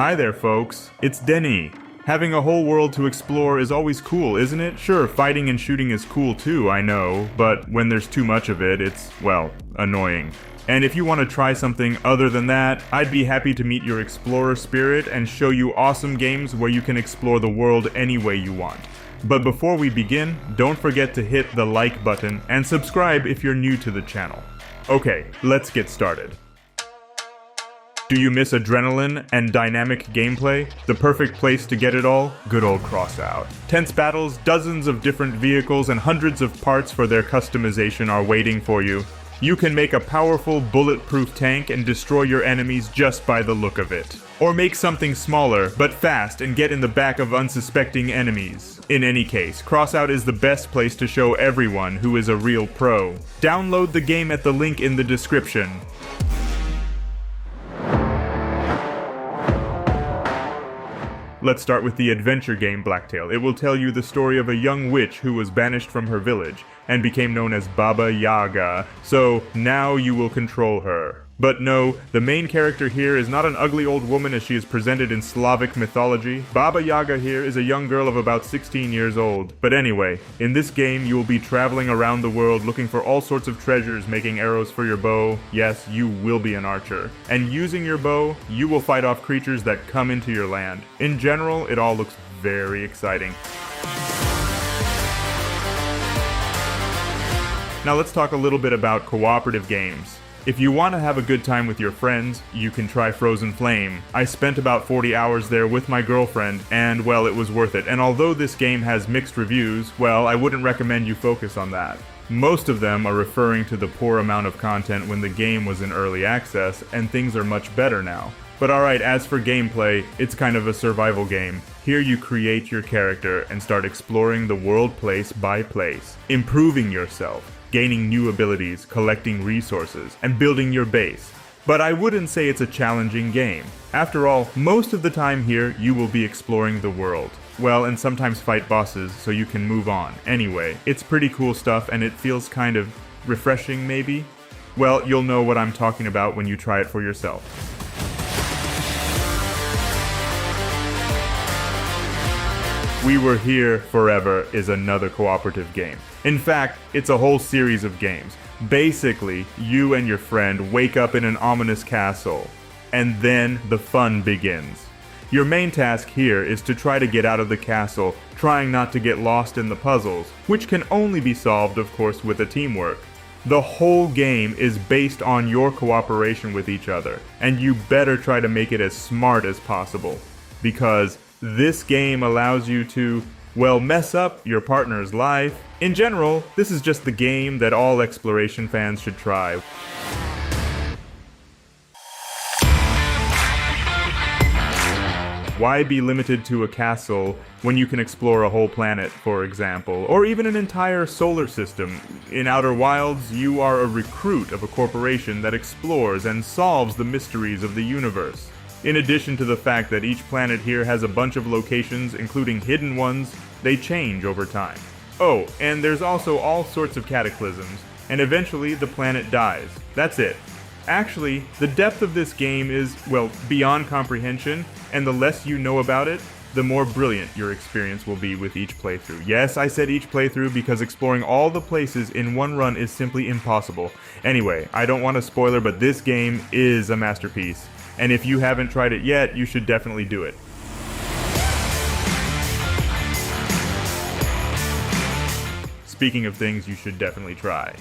Hi there, folks. It's Deni. Having a whole world to explore is always cool, isn't it? Sure, fighting and shooting is cool too, I know, but when there's too much of it, it's, well, annoying. And if you want to try something other than that, I'd be happy to meet your explorer spirit and show you awesome games where you can explore the world any way you want. But before we begin, don't forget to hit the like button and subscribe if you're new to the channel. Okay, let's get started. Do you miss adrenaline and dynamic gameplay? The perfect place to get it all? Good old Crossout. Tense battles, dozens of different vehicles, and hundreds of parts for their customization are waiting for you. You can make a powerful, bulletproof tank and destroy your enemies just by the look of it. Or make something smaller, but fast, and get in the back of unsuspecting enemies. In any case, Crossout is the best place to show everyone who is a real pro. Download the game at the link in the description. Let's start with the adventure game Blacktail. It will tell you the story of a young witch who was banished from her village and became known as Baba Yaga, so now you will control her. But no, the main character here is not an ugly old woman as she is presented in Slavic mythology. Baba Yaga here is a young girl of about 16 years old. But anyway, in this game you will be traveling around the world looking for all sorts of treasures, making arrows for your bow. Yes, you will be an archer. And using your bow, you will fight off creatures that come into your land. In general, it all looks very exciting. Now let's talk a little bit about cooperative games. If you want to have a good time with your friends, you can try Frozen Flame. I spent about 40 hours there with my girlfriend, and well, it was worth it. And although this game has mixed reviews, well, I wouldn't recommend you focus on that. Most of them are referring to the poor amount of content when the game was in early access, and things are much better now. But alright, as for gameplay, it's kind of a survival game. Here you create your character and start exploring the world place by place, improving yourself, gaining new abilities, collecting resources, and building your base. But I wouldn't say it's a challenging game. After all, most of the time here, you will be exploring the world. Well, and sometimes fight bosses, so you can move on. Anyway, it's pretty cool stuff, and it feels kind of refreshing, maybe? Well, you'll know what I'm talking about when you try it for yourself. We Were Here Forever is another cooperative game. In fact, it's a whole series of games. Basically, you and your friend wake up in an ominous castle, and then the fun begins. Your main task here is to try to get out of the castle, trying not to get lost in the puzzles, which can only be solved, of course, with a teamwork. The whole game is based on your cooperation with each other, and you better try to make it as smart as possible, because this game allows you to, well, mess up your partner's life. In general, this is just the game that all exploration fans should try. Why be limited to a castle when you can explore a whole planet, for example, or even an entire solar system? In Outer Wilds, you are a recruit of a corporation that explores and solves the mysteries of the universe. In addition to the fact that each planet here has a bunch of locations, including hidden ones, they change over time. Oh, and there's also all sorts of cataclysms, and eventually the planet dies. That's it. Actually, the depth of this game is, well, beyond comprehension, and the less you know about it, the more brilliant your experience will be with each playthrough. Yes, I said each playthrough because exploring all the places in one run is simply impossible. Anyway, I don't want a spoiler, but this game is a masterpiece. And if you haven't tried it yet, you should definitely do it. Speaking of things you should definitely try,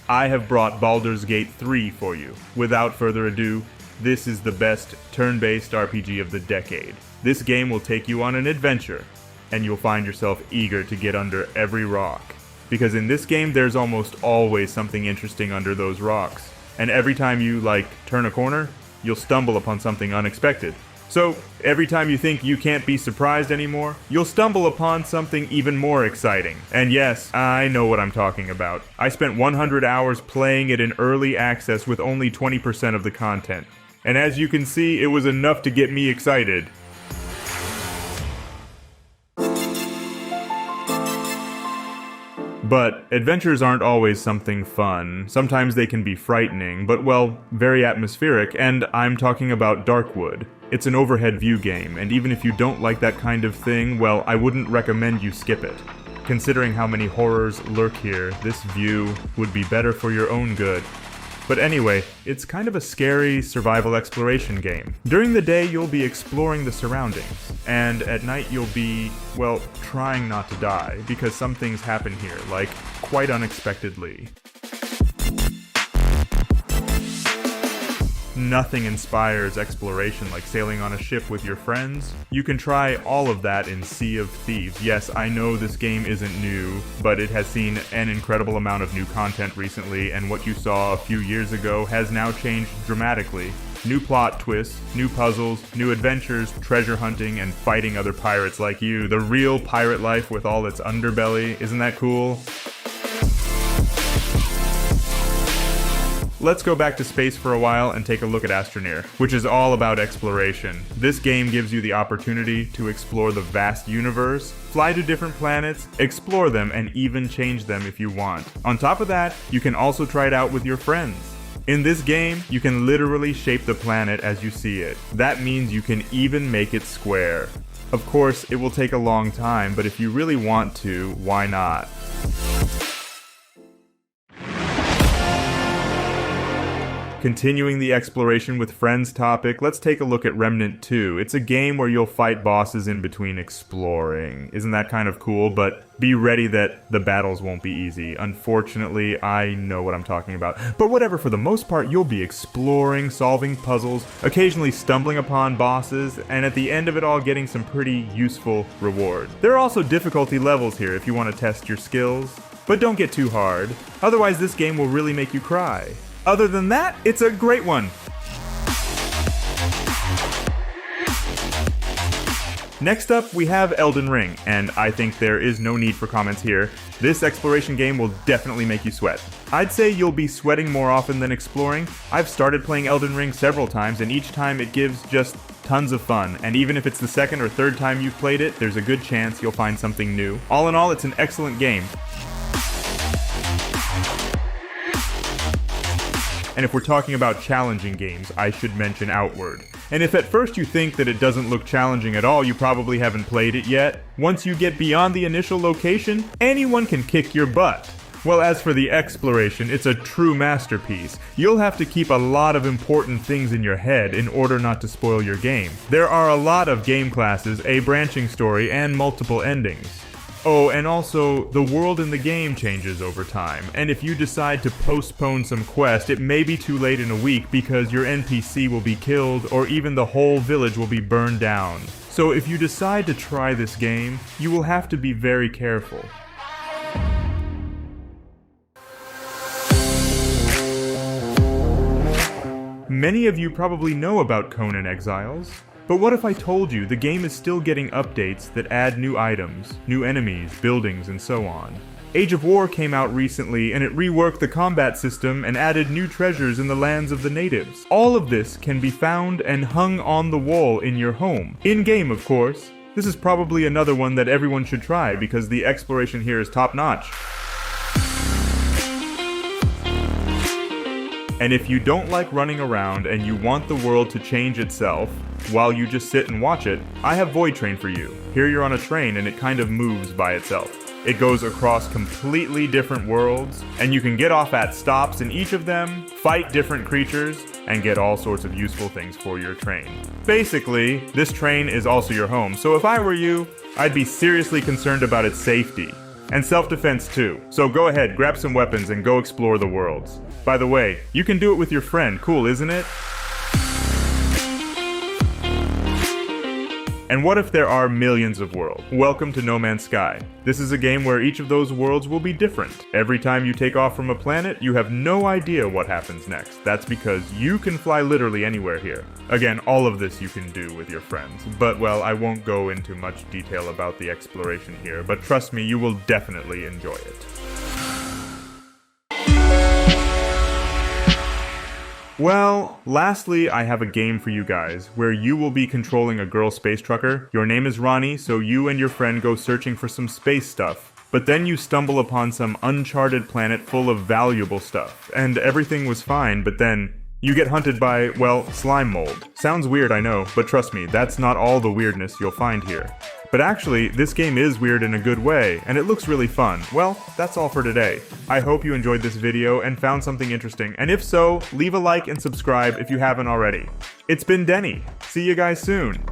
I have brought Baldurs Gate 3 for you. Without further ado, this is the best turn-based RPG of the decade. This game will take you on an adventure, and you'll find yourself eager to get under every rock. Because in this game, there's almost always something interesting under those rocks. And every time you, turn a corner, you'll stumble upon something unexpected. So, every time you think you can't be surprised anymore, you'll stumble upon something even more exciting. And yes, I know what I'm talking about. I spent 100 hours playing it in early access with only 20% of the content. And as you can see, it was enough to get me excited. But adventures aren't always something fun. Sometimes they can be frightening, but well, very atmospheric, and I'm talking about Darkwood. It's an overhead view game, and even if you don't like that kind of thing, well, I wouldn't recommend you skip it. Considering how many horrors lurk here, this view would be better for your own good. But anyway, it's kind of a scary survival exploration game. During the day, you'll be exploring the surroundings, and at night you'll be, well, trying not to die, because some things happen here, like, quite unexpectedly. Nothing inspires exploration like sailing on a ship with your friends. You can try all of that in Sea of Thieves. Yes, I know this game isn't new, but it has seen an incredible amount of new content recently, and what you saw a few years ago has now changed dramatically. New plot twists, new puzzles, new adventures, treasure hunting, and fighting other pirates like you. The real pirate life with all its underbelly. Isn't that cool? Let's go back to space for a while and take a look at Astroneer, which is all about exploration. This game gives you the opportunity to explore the vast universe, fly to different planets, explore them, and even change them if you want. On top of that, you can also try it out with your friends. In this game, you can literally shape the planet as you see it. That means you can even make it square. Of course, it will take a long time, but if you really want to, why not? Continuing the exploration with friends topic, let's take a look at Remnant 2. It's a game where you'll fight bosses in between exploring. Isn't that kind of cool? But be ready that the battles won't be easy. Unfortunately, I know what I'm talking about. But whatever, for the most part, you'll be exploring, solving puzzles, occasionally stumbling upon bosses, and at the end of it all getting some pretty useful rewards. There are also difficulty levels here if you want to test your skills. But don't get too hard, otherwise this game will really make you cry. Other than that, it's a great one. Next up, we have Elden Ring, and I think there is no need for comments here. This exploration game will definitely make you sweat. I'd say you'll be sweating more often than exploring. I've started playing Elden Ring several times, and each time it gives just tons of fun, and even if it's the second or third time you've played it, there's a good chance you'll find something new. All in all, it's an excellent game. And if we're talking about challenging games, I should mention Outward. And if at first you think that it doesn't look challenging at all, you probably haven't played it yet. Once you get beyond the initial location, anyone can kick your butt. Well, as for the exploration, it's a true masterpiece. You'll have to keep a lot of important things in your head in order not to spoil your game. There are a lot of game classes, a branching story, and multiple endings. Oh, and also, the world in the game changes over time, and if you decide to postpone some quest, it may be too late in a week because your NPC will be killed or even the whole village will be burned down. So if you decide to try this game, you will have to be very careful. Many of you probably know about Conan Exiles. But what if I told you the game is still getting updates that add new items, new enemies, buildings, and so on? Age of War came out recently and it reworked the combat system and added new treasures in the lands of the natives. All of this can be found and hung on the wall in your home. In-game, of course. This is probably another one that everyone should try because the exploration here is top-notch. And if you don't like running around and you want the world to change itself, while you just sit and watch it, I have Voidtrain for you. Here you're on a train and it kind of moves by itself. It goes across completely different worlds, and you can get off at stops in each of them, fight different creatures, and get all sorts of useful things for your train. Basically, this train is also your home, so if I were you, I'd be seriously concerned about its safety. And self-defense too. So go ahead, grab some weapons and go explore the worlds. By the way, you can do it with your friend. Cool, isn't it? And what if there are millions of worlds? Welcome to No Man's Sky. This is a game where each of those worlds will be different. Every time you take off from a planet, you have no idea what happens next. That's because you can fly literally anywhere here. Again, all of this you can do with your friends. But, well, I won't go into much detail about the exploration here, but trust me, you will definitely enjoy it. Well, lastly, I have a game for you guys, where you will be controlling a girl space trucker. Your name is Ronnie, so you and your friend go searching for some space stuff. But then you stumble upon some uncharted planet full of valuable stuff, and everything was fine, but then You get hunted by, well, slime mold. Sounds weird, I know, but trust me, that's not all the weirdness you'll find here. But actually, this game is weird in a good way, and it looks really fun. Well, that's all for today. I hope you enjoyed this video and found something interesting, and if so, leave a like and subscribe if you haven't already. It's been Deni. See you guys soon.